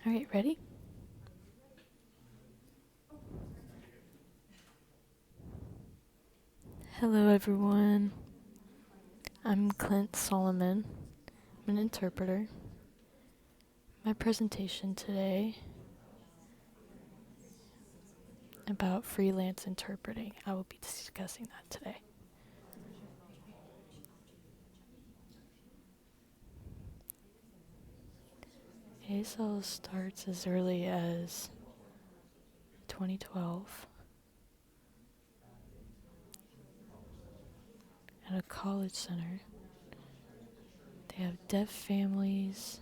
All right, ready? Hello, everyone. I'm Clint Soloman. I'm an interpreter. My presentation today about freelance interpreting. I will be discussing that today. ASL starts as early as 2012 at a college center. They have deaf families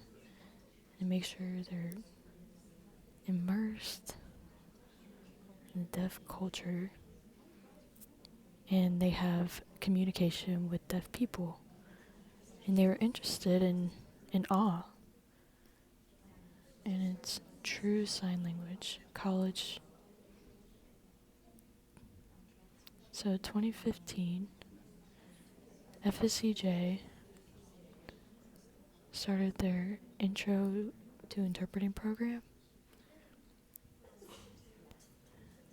and make sure they're immersed in the deaf culture, and they have communication with deaf people. And they were interested in awe, and it's true sign language college. So 2015, FSCJ started their intro to interpreting program.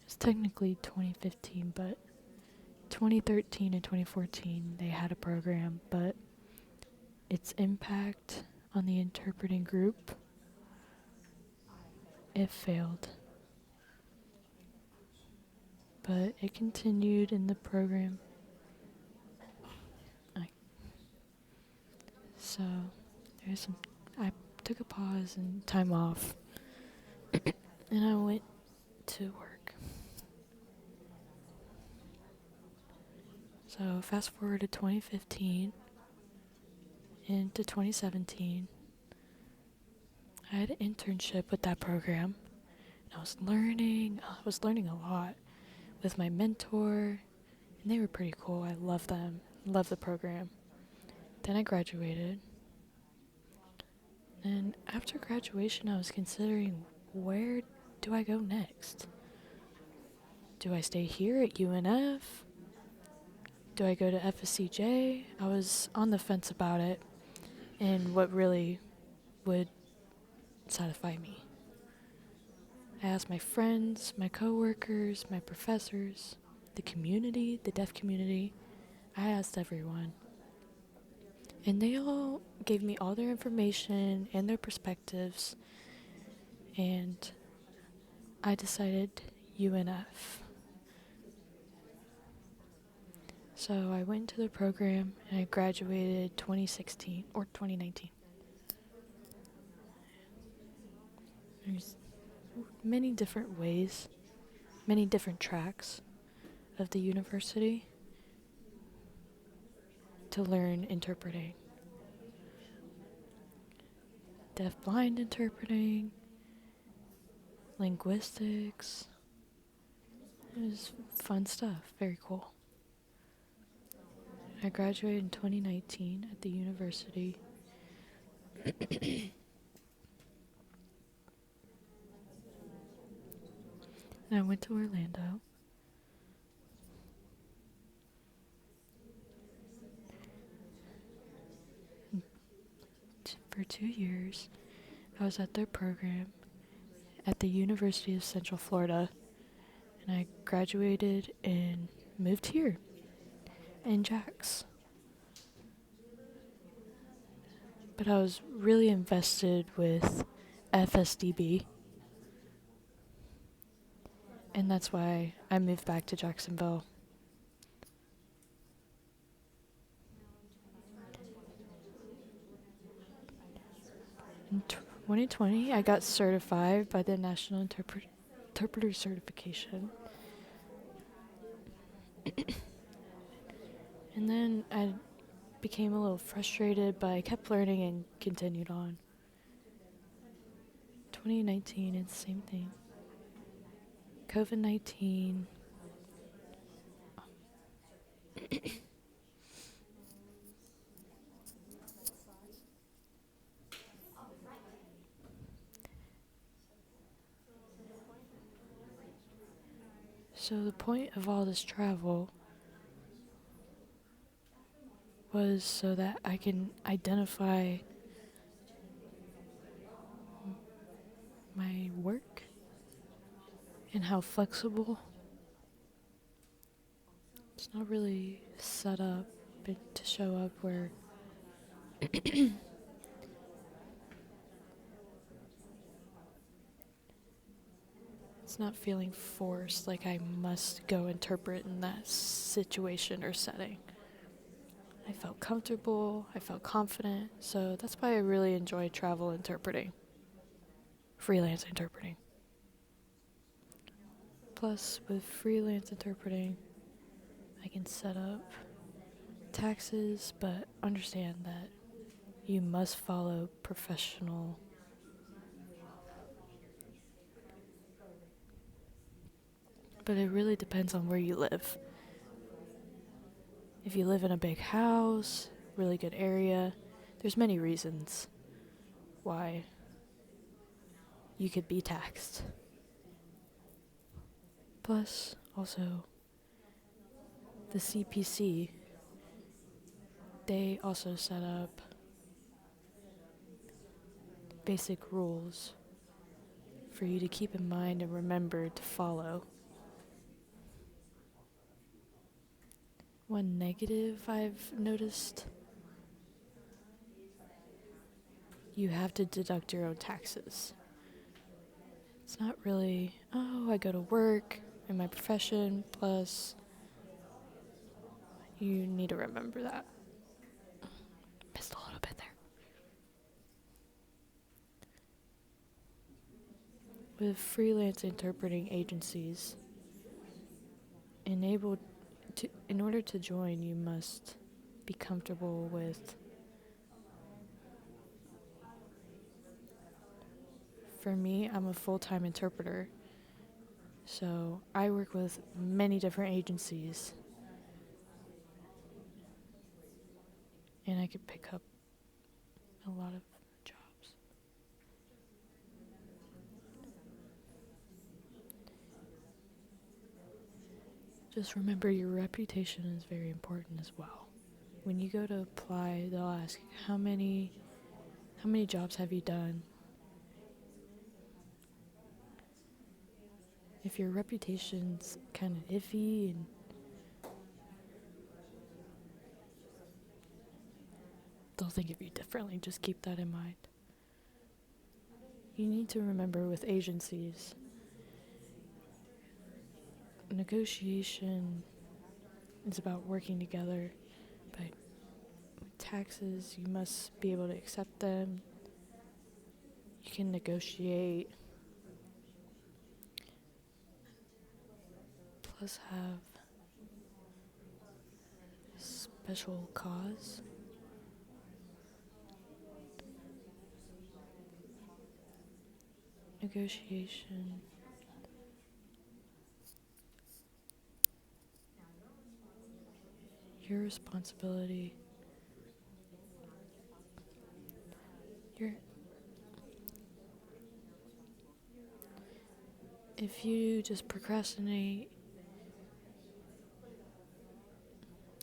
It's technically 2015, but 2013 and 2014 they had a program, but its impact on the interpreting group, it failed. But it continued in the program. So I took a pause and time off, and I went to work. So fast forward to 2015 into 2017. I had an internship with that program, and I was learning a lot with my mentor, and they were pretty cool. I love them, love the program. Then I graduated, and after graduation I was considering, where do I go next? Do I stay here at UNF? Do I go to FSCJ? I was on the fence about it and what really would satisfy me. I asked my friends, my coworkers, my professors, the community, the deaf community. I asked everyone. And they all gave me all their information and their perspectives, and I decided UNF. So I went to the program and I graduated 2016 or 2019. There's many different ways, many different tracks of the university to learn interpreting. Deaf-blind interpreting, linguistics. It was fun stuff, very cool. I graduated in 2019 at the university. And I went to Orlando. For 2 years, I was at their program at the University of Central Florida, and I graduated and moved here in Jax. But I was really invested with FSDB, and that's why I moved back to Jacksonville. In 2020, I got certified by the National Interpreter Certification. And then I became a little frustrated, but I kept learning and continued on. 2019, it's the same thing. COVID-19. So the point of all this travel was so that I can identify my work and how flexible. It's not really set up to show up where it's not feeling forced, like I must go interpret in that situation or setting. I felt comfortable, I felt confident, so that's why I really enjoy travel interpreting, freelance interpreting. Plus, with freelance interpreting, I can set up taxes, but understand that you must follow professional. But it really depends on where you live. If you live in a big house, really good area, there's many reasons why you could be taxed. Plus, also, the CPC, they also set up basic rules for you to keep in mind and remember to follow. One negative I've noticed, you have to deduct your own taxes. It's not really, oh, I go to work in my profession, plus you need to remember that. Missed a little bit there. With freelance interpreting agencies, in order to join, you must be comfortable with, for me, I'm a full-time interpreter, so I work with many different agencies, and I could pick up a lot of jobs. Just remember your reputation is very important as well. When you go to apply, they'll ask how many jobs have you done? If your reputation's kind of iffy and they'll think of you differently, just keep that in mind. You need to remember with agencies, negotiation is about working together, but with taxes, you must be able to accept them. You can negotiate, plus have special cause. Negotiation. Your responsibility. If you just procrastinate,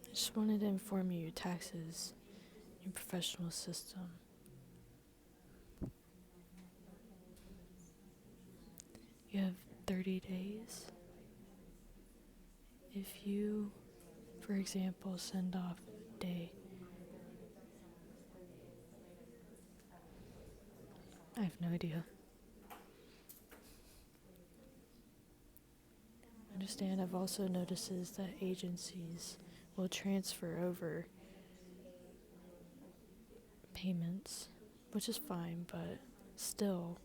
I just wanted to inform you your taxes, your professional system. You have 30 days. If you, for example, send off a day, I have no idea. Understand, I've also noticed that agencies will transfer over payments, which is fine, but still,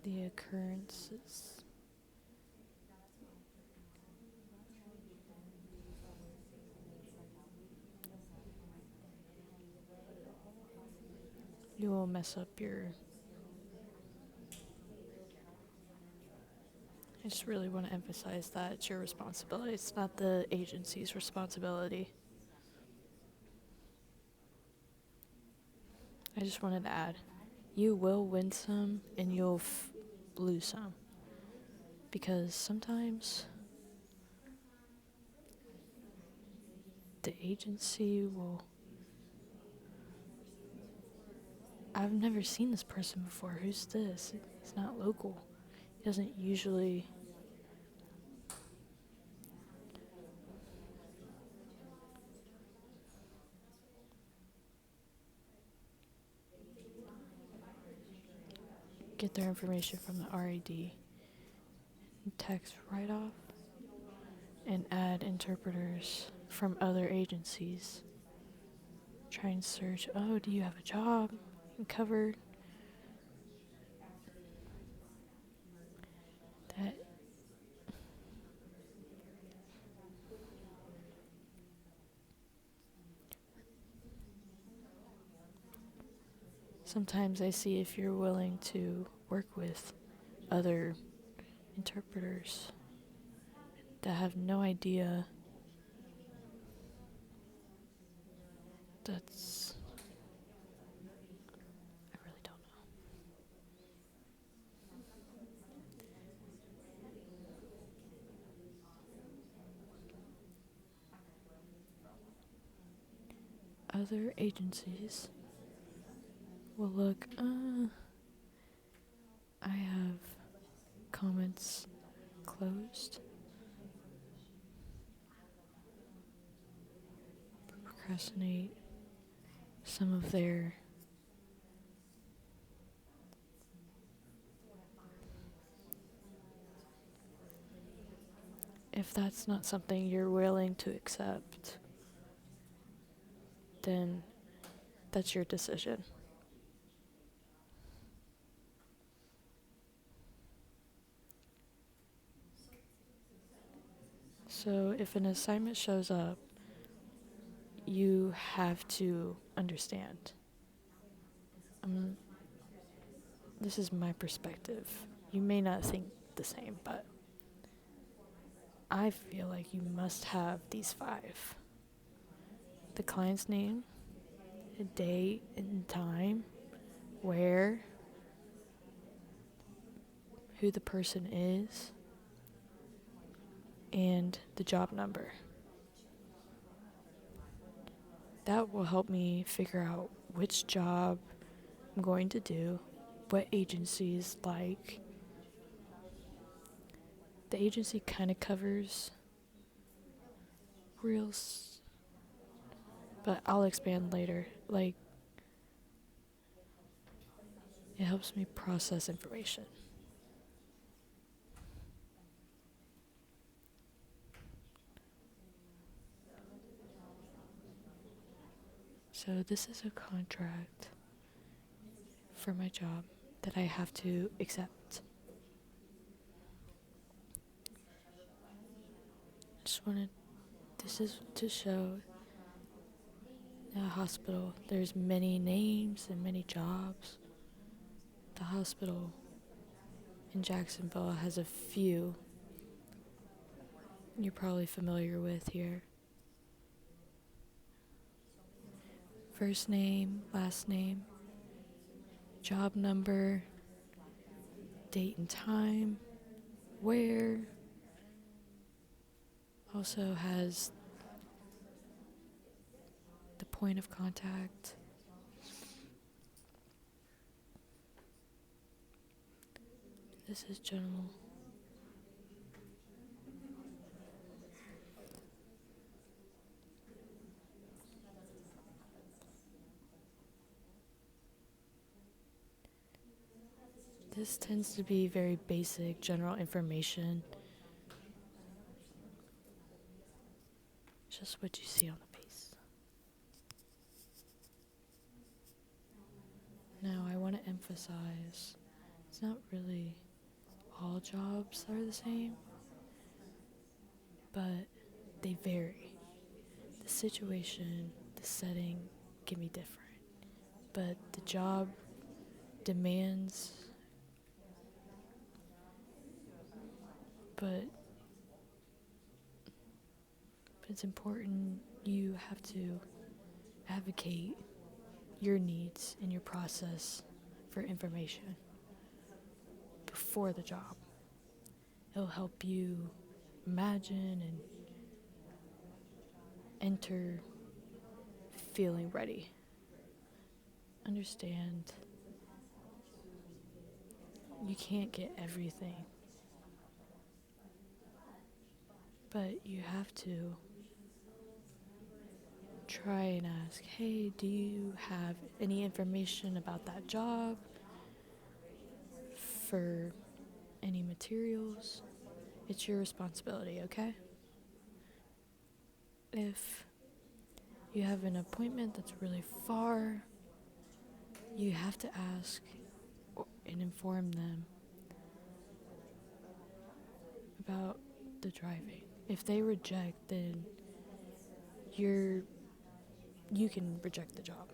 the occurrences. You will mess up your. I just really want to emphasize that it's your responsibility. It's not the agency's responsibility. I just wanted to add, you will win some and you'll lose some. Because sometimes the agency will I've never seen this person before. Who's this? He's not local. He doesn't usually. Get their information from the RAD. Text right off. And add interpreters from other agencies. Try and search, oh, do you have a job? Covered. That. Sometimes I see if you're willing to work with other interpreters that have no idea. That's. I really don't know. Other agencies will look, I have comments closed. Procrastinate some of their if that's not something you're willing to accept, then that's your decision. So if an assignment shows up, you have to understand. This is my perspective. You may not think the same, but I feel like you must have these 5. The client's name, the date and time, where, who the person is, and the job number. That will help me figure out which job I'm going to do, what agency is like. The agency kind of covers but I'll expand later. Like, it helps me process information. So this is a contract for my job that I have to accept. This is to show a hospital, there's many names and many jobs. The hospital in Jacksonville has a few you're probably familiar with here. First name, last name, job number, date and time, where. Also has the point of contact. This is general. This tends to be very basic general information. Just what you see on the base. Now I want to emphasize, it's not really all jobs are the same, but they vary. The situation, the setting can be different, but the job demands, but it's important you have to advocate your needs and your process for information before the job. It'll help you imagine and enter feeling ready. understand you can't get everything, but you have to try and ask, hey, do you have any information about that job for any materials? It's your responsibility, okay? If you have an appointment that's really far, you have to ask and inform them about the driving. If they reject, then you can reject the job.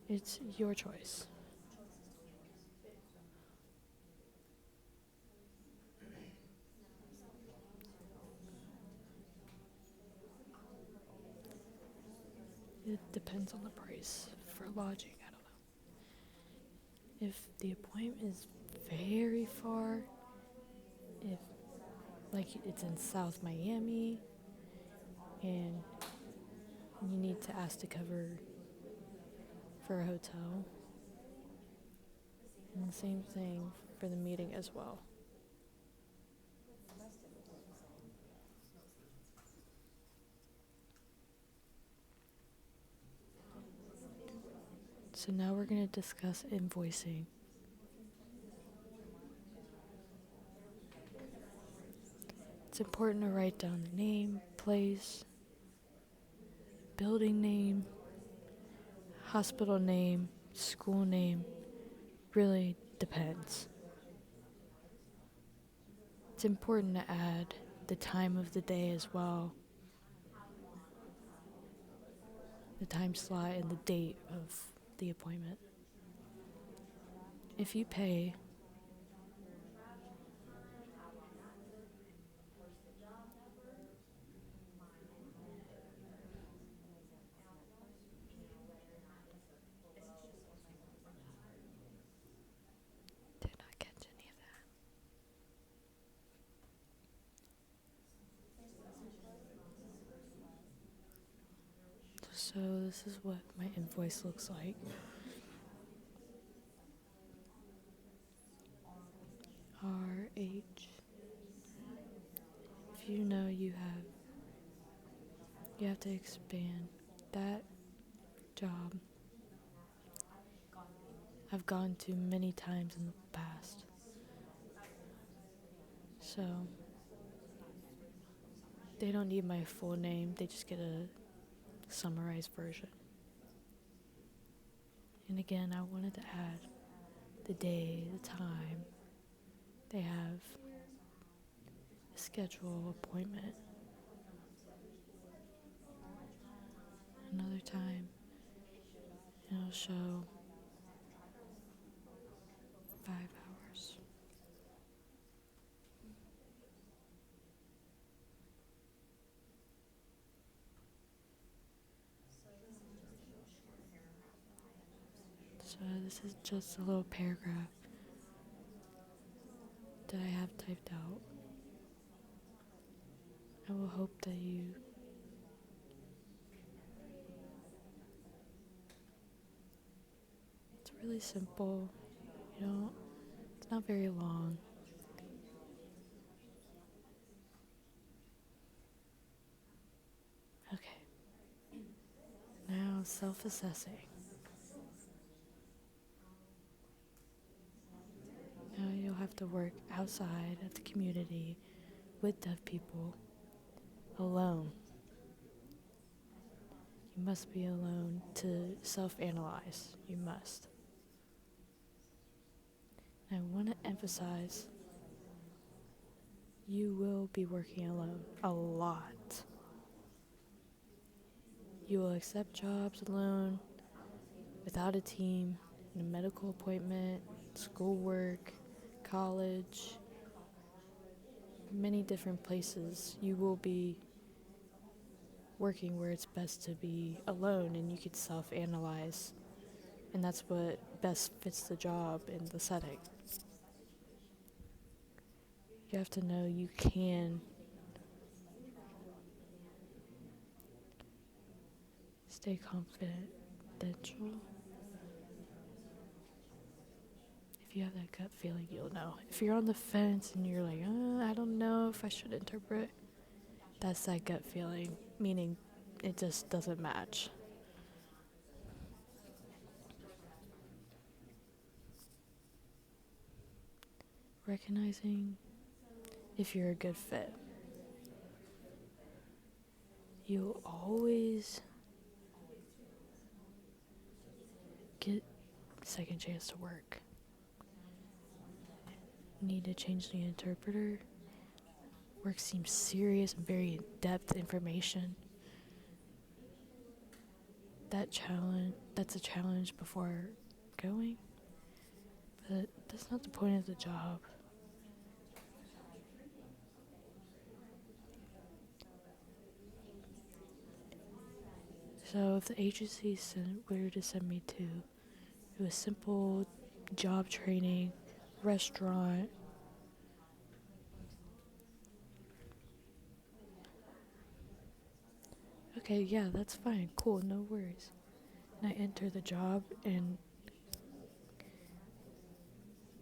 It's your choice. It depends on the price for lodging. I don't know. If the appointment is very far, if like it's in South Miami and you need to ask to cover for a hotel, and the same thing for the meeting as well. So now we're going to discuss invoicing. It's important to write down the name, place, building name, hospital name, school name. Really depends. It's important to add the time of the day as well, the time slot and the date of the appointment. If you pay, did not catch any of that. So this is what my invoice looks like. RH. If you know you have to expand that job. I've gone to many times in the past. So they don't need my full name, they just get a summarized version. And again, I wanted to add the day, the time. They have a schedule appointment. Another time, and it'll show 5 hours. So this is just a little paragraph that I have typed out. I will hope that it's really simple, it's not very long. Okay, now self-assessing. Now you'll have to work outside of the community with deaf people alone. You must be alone to self-analyze. You must. I want to emphasize you will be working alone a lot. You will accept jobs alone, without a team, in a medical appointment, schoolwork, college, many different places. You will be working where it's best to be alone and you could self-analyze. And that's what best fits the job and the setting. You have to know you can Stay confidential. If you have that gut feeling, you'll know. If you're on the fence and you're like, I don't know if I should interpret, that's that gut feeling, meaning it just doesn't match. Recognizing if you're a good fit. You'll always get second chance to work. Need to change the interpreter. Work seems serious and very in-depth information. That's a challenge before going, but that's not the point of the job. So if the agency were to send me to a simple job training restaurant, okay, yeah, that's fine, cool, no worries. And I enter the job and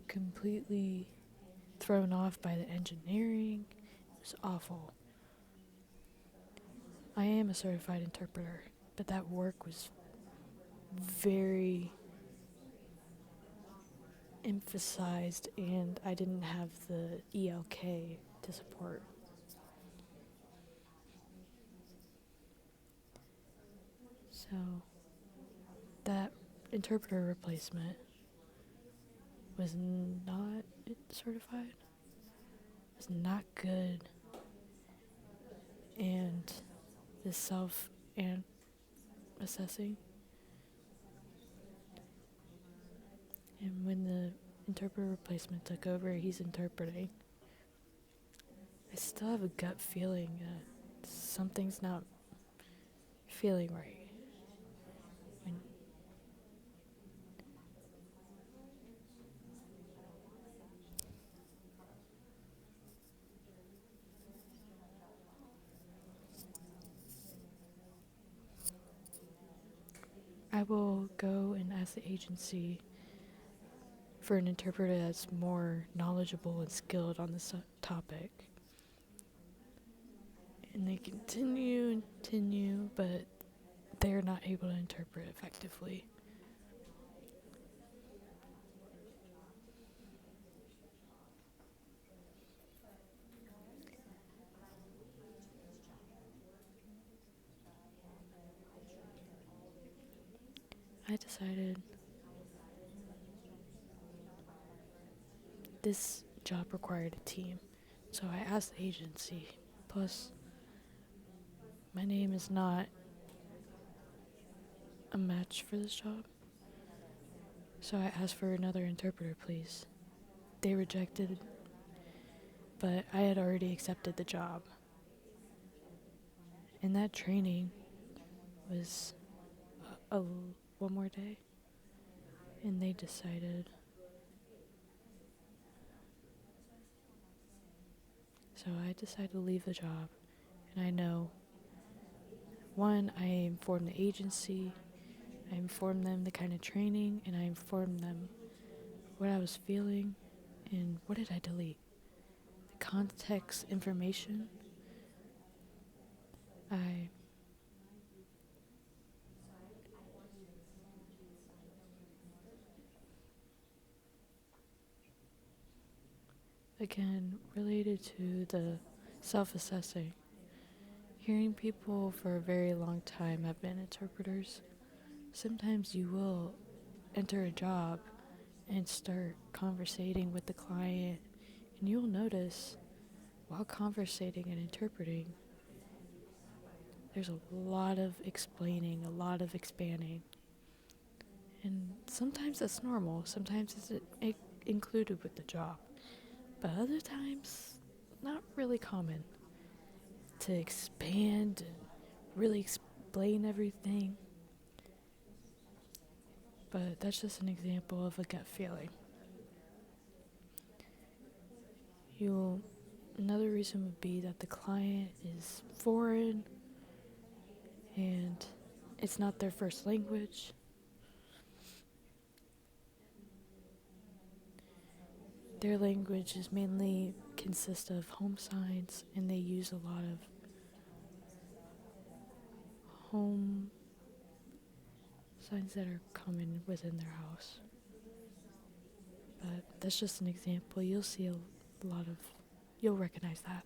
completely thrown off by the engineering. It was awful. I am a certified interpreter, but that work was very emphasized, and I didn't have the ELK to support. So that interpreter replacement was not certified, was not good, and the self and assessing. And when the interpreter replacement took over, he's interpreting. I still have a gut feeling that something's not feeling right. And I will go and ask the agency for an interpreter that's more knowledgeable and skilled on this topic. And they continue and continue, but they're not able to interpret effectively. I decided this job required a team, so I asked the agency. Plus, my name is not a match for this job, so I asked for another interpreter, please. They rejected, but I had already accepted the job. And that training was one more day, and they decided. So I decided to leave the job, and I know, one, I informed the agency, I informed them the kind of training, and I informed them what I was feeling, and what did I delete? The context information. I again, related to the self-assessing. Hearing people for a very long time have been interpreters. Sometimes you will enter a job and start conversating with the client, and you'll notice while conversating and interpreting, there's a lot of explaining, a lot of expanding. And sometimes that's normal, sometimes it's included with the job. But other times, not really common to expand and really explain everything. But that's just an example of a gut feeling. Another reason would be that the client is foreign and it's not their first language. Their language is mainly consists of home signs, and they use a lot of home signs that are common within their house. But that's just an example. You'll see a lot of, you'll recognize that.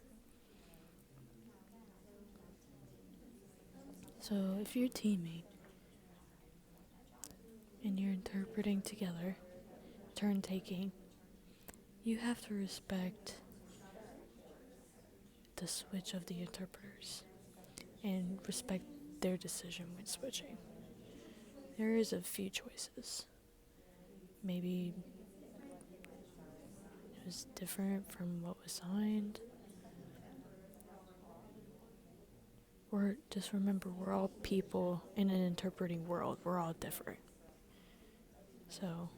So if you're teaming and you're interpreting together, turn taking, you have to respect the switch of the interpreters and respect their decision when switching. There is a few choices. Maybe it was different from what was signed. Or just remember, we're all people in an interpreting world. We're all different. So,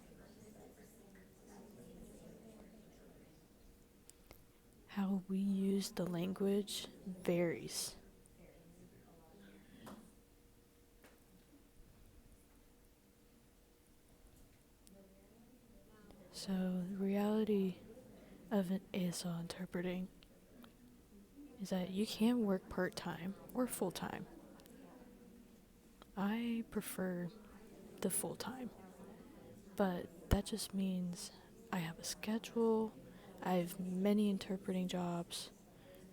how we use the language varies. So, the reality of an ASL interpreting is that you can work part-time or full-time. I prefer the full-time, but that just means I have a schedule, I have many interpreting jobs,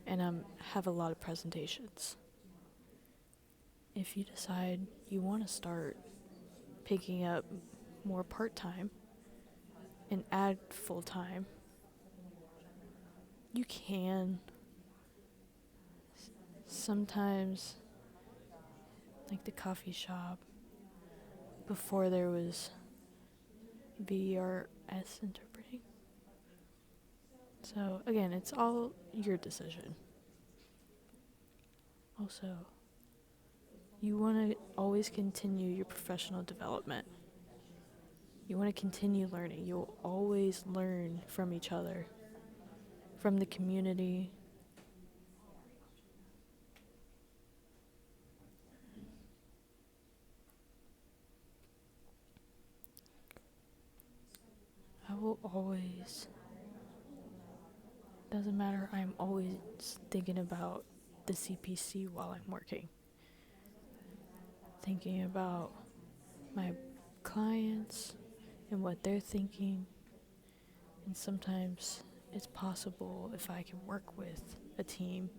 and I have a lot of presentations. If you decide you want to start picking up more part-time and add full-time, you can. Sometimes, like the coffee shop, before there was VRS interpreting. So again, it's all your decision. Also, you want to always continue your professional development. You want to continue learning. You'll always learn from each other, from the community. I will always, doesn't matter, I'm always thinking about the CPC while I'm working. Thinking about my clients and what they're thinking. And sometimes it's possible if I can work with a team.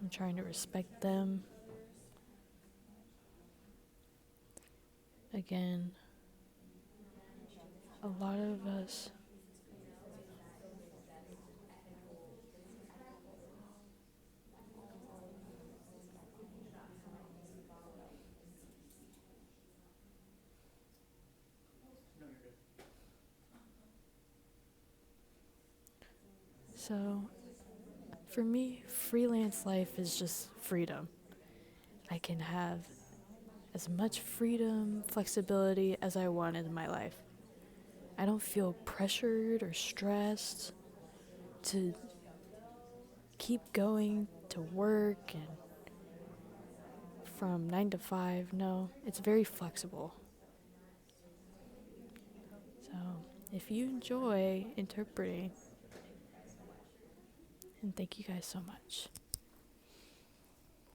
I'm trying to respect them. Again, a lot of us so for me, freelance life is just freedom. I can have as much freedom, flexibility as I want in my life. I don't feel pressured or stressed to keep going to work and from 9 to 5. No, it's very flexible. So, if you enjoy interpreting, and thank you guys so much.